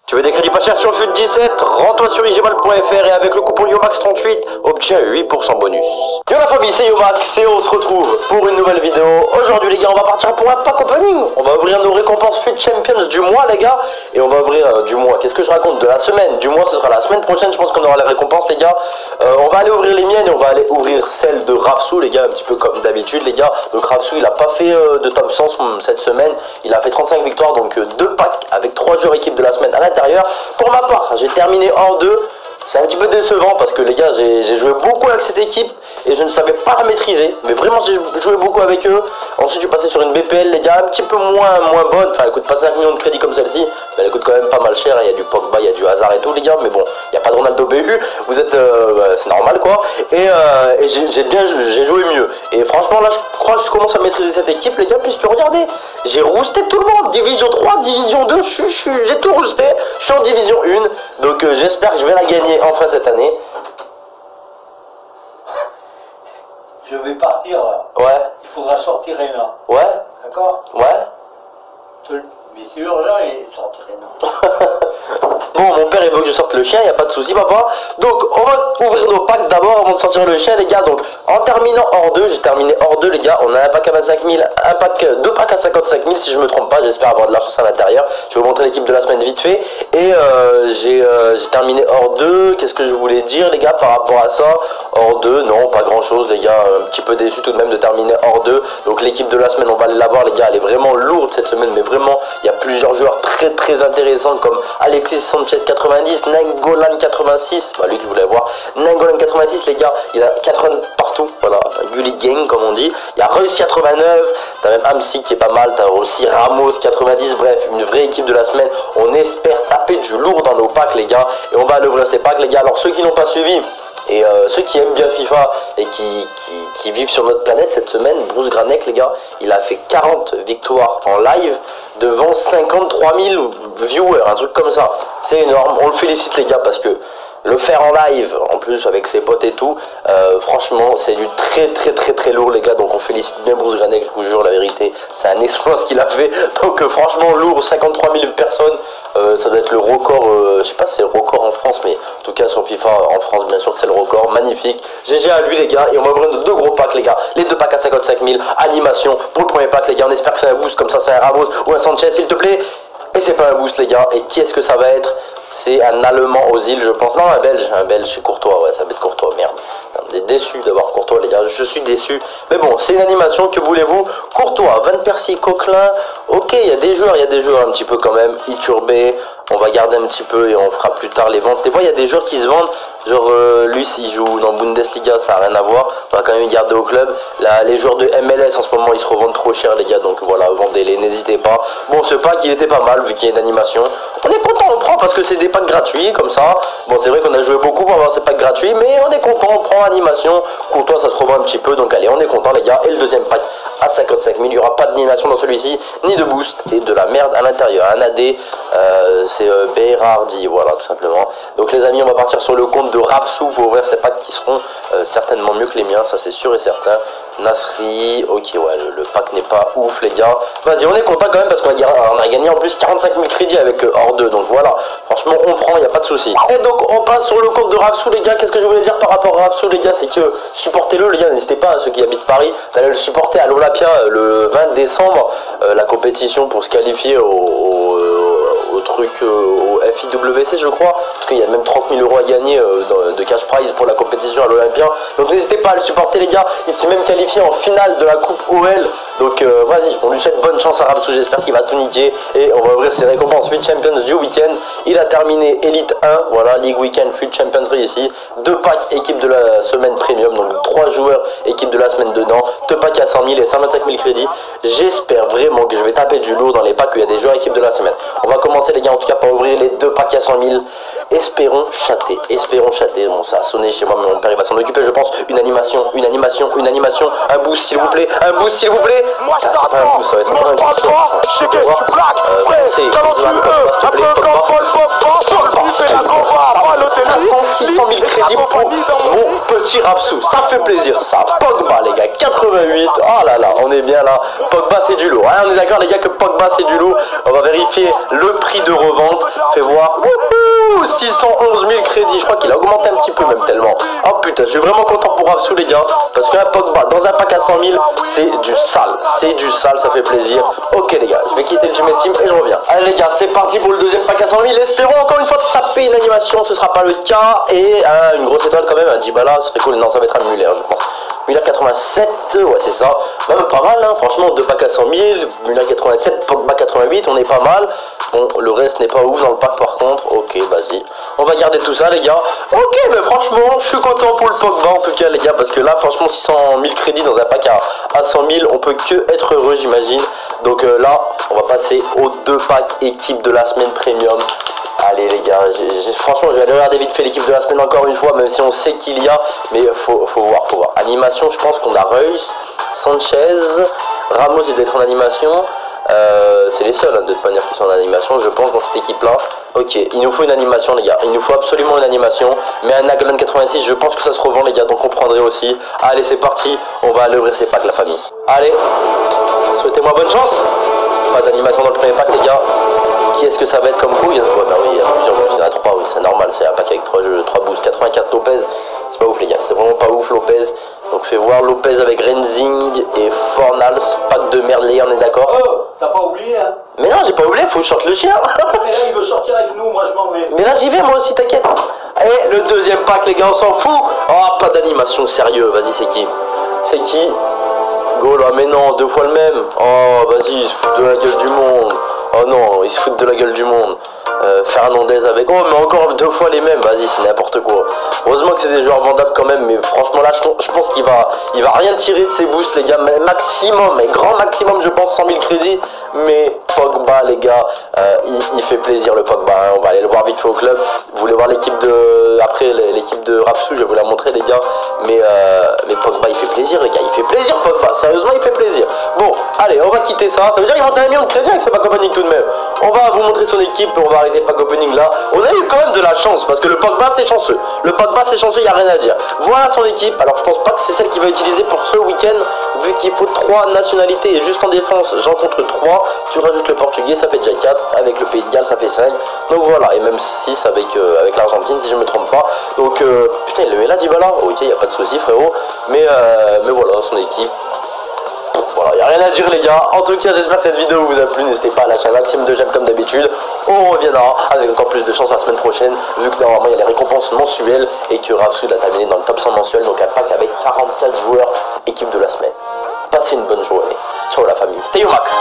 Tu veux des crédits pas chers sur FUT17? Rends-toi sur igemal.fr et avec le coupon YOMAX38, obtiens 8% bonus. Yo la famille, c'est Yomax et on se retrouve pour une nouvelle vidéo. Aujourd'hui les gars, on va partir pour un pack opening. On va ouvrir nos récompenses FUT Champions du mois les gars. Et on va ouvrir du mois, qu'est-ce que je raconte? De la semaine, du mois ce sera la semaine prochaine, je pense qu'on aura les récompenses les gars. On va aller ouvrir les miennes et on va aller ouvrir celle de Rafsou les gars, un petit peu comme d'habitude les gars. Donc Rafsou il a pas fait de top 100 cette semaine, il a fait 35 victoires, donc 2 packs avec 3 joueurs équipe de la semaine à l'intérieur. Pour ma part, j'ai terminé hors 2. C'est un petit peu décevant parce que les gars, j'ai joué beaucoup avec cette équipe et je ne savais pas la maîtriser. Mais vraiment, j'ai joué beaucoup avec eux. Ensuite, je suis passé sur une BPL, les gars, un petit peu moins bonne. Enfin, elle coûte pas 5 millions de crédits comme celle-ci, mais elle coûte quand même pas mal cher. Il y a du Pogba, il y a du Hazard et tout, les gars. Mais bon, il n'y a pas de Ronaldo BU. Vous êtes, c'est normal quoi. Et j'ai joué mieux. Et franchement, là, je crois que je commence à maîtriser cette équipe, les gars, puisque regardez, j'ai rousté tout le monde. Division 3, Division 2, j'ai tout rousté. Je suis en Division 1. Donc, j'espère que je vais la gagner enfin cette année. Je vais partir. Ouais. Il faudra sortir Réna. Ouais. D'accord? Ouais. Mais c'est urgent et sortir Réna. Bon, mon père il veut que je sorte le chien, il n'y a pas de souci papa. Donc on va ouvrir nos packs d'abord avant de sortir le chien les gars. Donc en terminant hors 2, j'ai terminé hors 2 les gars. On a un pack à 25 000, deux packs à 55 000 si je me trompe pas. J'espère avoir de la chance à l'intérieur. Je vais vous montrer l'équipe de la semaine vite fait. Et j'ai terminé hors 2. Qu'est-ce que je voulais dire les gars par rapport à ça? Hors 2, non pas grand chose les gars. Un petit peu déçu tout de même de terminer hors 2. Donc l'équipe de la semaine on va aller la voir les gars. Elle est vraiment lourde cette semaine, mais vraiment il y a plusieurs joueurs très intéressants comme Alexis Sanchez 90, Nainggolan 86, bah lui que je voulais voir, Nainggolan 86 les gars, il y a 80 partout, voilà, Gullit Gang comme on dit, il y a Reus 89, t'as même Amsi qui est pas mal, t'as aussi Ramos 90, bref, une vraie équipe de la semaine, on espère taper du lourd dans nos packs les gars, et on va aller ouvrir ces packs les gars. Alors ceux qui n'ont pas suivi, et ceux qui aiment bien FIFA et qui vivent sur notre planète cette semaine, Bruce Granek les gars, il a fait 40 victoires en live devant 53 000 viewers, un truc comme ça. C'est énorme, on le félicite les gars parce que le faire en live, en plus avec ses potes et tout, franchement c'est du très lourd les gars. Donc on félicite bien Bruce Granek, je vous jure la vérité, c'est un exploit ce qu'il a fait. Donc franchement lourd, 53 000 personnes, ça doit être le record, je sais pas si c'est le record en France, mais en tout cas sur FIFA en France bien sûr que c'est le record, magnifique. GG à lui les gars, et on va ouvrir nos 2 gros packs les gars, les 2 packs à 55 000, animation pour le premier pack les gars, on espère que c'est un boost comme ça, c'est un Ramos ou un Sanchez s'il te plaît. Et c'est pas un boost les gars, et qui est-ce que ça va être? C'est un Allemand aux îles je pense, non un Belge c'est Courtois, ouais ça va être Courtois, merde. On est déçu d'avoir Courtois les gars, je suis déçu. Mais bon, c'est une animation, que voulez-vous? Courtois, Van Persie, Coquelin, ok, il y a des joueurs un petit peu quand même, Iturbé, on va garder un petit peu et on fera plus tard les ventes. Des fois il y a des joueurs qui se vendent, genre lui s'il joue dans Bundesliga ça n'a rien à voir, on va quand même les garder au club. Là, les joueurs de MLS en ce moment ils se revendent trop cher les gars, donc voilà, vendez-les, n'hésitez pas. Bon ce pack il était pas mal vu qu'il y a une animation, on est content, on prend parce que c'est des packs gratuits comme ça. Bon c'est vrai qu'on a joué beaucoup pour avoir ces packs gratuits, mais on est content, on prend animation. Courtois ça se revend un petit peu, donc allez on est content les gars. Et le deuxième pack à 55 000, il n'y aura pas d'animation dans celui-ci, ni de boost, et de la merde à l'intérieur. Un AD, c'est Berardi, voilà tout simplement. Donc les amis on va partir sur le compte de Rafsou pour ouvrir ces packs qui seront certainement mieux que les miens, ça c'est sûr et certain. Nasri, ok ouais le pack n'est pas ouf les gars. Vas-y on est content quand même parce qu'on a gagné en plus 45 000 crédits avec hors 2, donc voilà, franchement on prend, il n'y a pas de souci. Et donc on passe sur le compte de Rafsou les gars. Qu'est-ce que je voulais dire par rapport à Rafsou les gars, c'est que supportez-le les gars, n'hésitez pas, ceux qui habitent Paris, d'aller le supporter à l'Olympia le 20 décembre, la compétition pour se qualifier au truc, au FIWC je crois, parce qu'il y a même 30 000 € à gagner de cash prize pour la compétition à l'Olympia. Donc n'hésitez pas à le supporter les gars, il s'est même qualifié en finale de la coupe OL. Donc vas-y, on lui souhaite bonne chance à Rafsou, j'espère qu'il va tout niquer. Et on va ouvrir ses récompenses FUT Champions du week-end. Il a terminé Elite 1, voilà, League Weekend FUT Champions réussi. 2 packs équipe de la semaine premium, donc 3 joueurs équipe de la semaine dedans. 2 packs à 100 000 et 125 000 crédits. J'espère vraiment que je vais taper du lourd dans les packs où il y a des joueurs équipe de la semaine. On va commencer les gars en tout cas par ouvrir les 2 packs à 100 000. Espérons chater. Bon ça a sonné chez moi mais mon père il va s'en occuper je pense. Une animation, un boost s'il vous plaît, Moi je ça va être un boost, ça va être un boost. je suis black, c'est talentueux, un peu comme Paul Pogba, sur le but et la combat, pas le tennis. 600 000 crédits pour mon petit Rapsou. Ça fait plaisir, ça. Pogba, les gars, 88. Oh là là, on est bien là. Pogba, c'est du lourd. Hein, on est d'accord, les gars, que Pogba, c'est du lourd. On va vérifier le prix de revente. Fais voir. Wouhou, 611 000 crédits. Je crois qu'il a augmenté un petit peu, même tellement. Oh putain, je suis vraiment content pour Rapsou, les gars. Parce qu'un Pogba, dans un pack à 100 000, c'est du sale. C'est du sale, ça fait plaisir. Ok, les gars, je vais quitter le Ultimate Team et je reviens. Allez, les gars, c'est parti pour le deuxième pack à 100 000. Espérons encore une fois taper une animation. Ce sera pas le cas. Et une grosse étoile quand même. Un Dybala, ce serait cool. Non, ça va être un Muller, je pense. Muller 87, ouais, c'est ça. Même pas mal, hein. Franchement, 2 packs à 100 000. Muller 87, Pogba 88, on est pas mal. Bon, le reste n'est pas ouf dans le pack par contre. Ok, vas-y. On va garder tout ça, les gars. Ok, mais franchement, je suis content pour le Pogba en tout cas, les gars. Parce que là, franchement, 600 000 crédits dans un pack à 100 000, on peut que être heureux, j'imagine. Donc là, on va passer aux 2 packs équipe de la semaine premium. Allez les gars, franchement je vais aller regarder vite fait l'équipe de la semaine encore une fois, même si on sait qu'il y a, mais faut voir. Animation, je pense qu'on a Reus, Sanchez, Ramos il doit être en animation, c'est les seuls hein, de toute manière qui sont en animation, je pense, dans cette équipe là. Ok, il nous faut une animation les gars, il nous faut absolument une animation, mais un Nagelon 86 je pense que ça se revend les gars, donc on prendrait aussi. Allez c'est parti, on va aller ouvrir ces packs la famille. Allez, souhaitez-moi bonne chance. Pas d'animation dans le premier pack les gars. Qui est-ce que ça va être comme coup? Ouais, bah oui, il y a plusieurs boosts, il y en a 3, oui, c'est normal, c'est un pack avec 3 jeux, 3 boosts, 84 Lopez, c'est pas ouf les gars, c'est vraiment pas ouf Lopez. Donc fais voir Lopez avec Renzing et Fornals, pack de merde les gars, on est d'accord? Oh, t'as pas oublié hein? Mais non, j'ai pas oublié, faut que je sorte le chien. Mais là il veut sortir avec nous, moi je m'en vais. Mais là j'y vais moi aussi, t'inquiète. Et le deuxième pack les gars, on s'en fout. Oh, pas d'animation, sérieux, vas-y c'est qui? C'est qui? Go là, mais non, 2 fois le même. Oh, vas-y, ils se foutent de la gueule du monde. Oh non, ils se foutent de la gueule du monde. Fernandez avec... Oh, mais encore 2 fois les mêmes. Vas-y, c'est n'importe quoi. Heureusement que c'est des joueurs vendables quand même. Mais franchement, là, je pense qu'il va rien tirer de ses boosts, les gars. Maximum, mais grand maximum, je pense, 100 000 crédits. Mais Pogba, les gars, il fait plaisir, le Pogba. Hein. On va aller le voir vite fait au club. Vous voulez voir l'équipe de... Après, l'équipe de Rapsou, je vais vous la montrer, les gars. Mais Pogba, il fait plaisir, les gars. Il fait plaisir, Pogba. Sérieusement, il fait plaisir. Bon, allez, on va quitter ça. Ça veut dire qu'il monte 1 million de crédits avec ce pack opening tout de même. On va vous montrer son équipe. On va arrêter le pack opening là. On a eu quand même de la chance parce que le Pogba, c'est chanceux. Le Pogba, c'est chanceux, il n'y a rien à dire. Voilà son équipe. Alors, je pense pas que c'est celle qu'il va utiliser pour ce week-end. Vu qu'il faut 3 nationalités et juste en défense, j'en compte 3. Tu rajoutes le portugais, ça fait déjà 4. Avec le pays de Galles, ça fait 5. Donc voilà. Et même 6 avec l'Argentine, si je me trompe pas. Donc, putain, il le met là, Dybala. Ok, il n'y a pas de souci, frérot. Mais voilà, son équipe. Voilà, il n'y a rien à dire les gars. En tout cas, j'espère que cette vidéo vous a plu. N'hésitez pas à lâcher un maximum de j'aime comme d'habitude. On reviendra avec encore plus de chance la semaine prochaine, vu que normalement il y a les récompenses mensuelles et que Rapsou a terminé dans le top 100 mensuel, donc un pack avec 44 joueurs équipe de la semaine. Passez une bonne journée. Ciao la famille. Stay au max.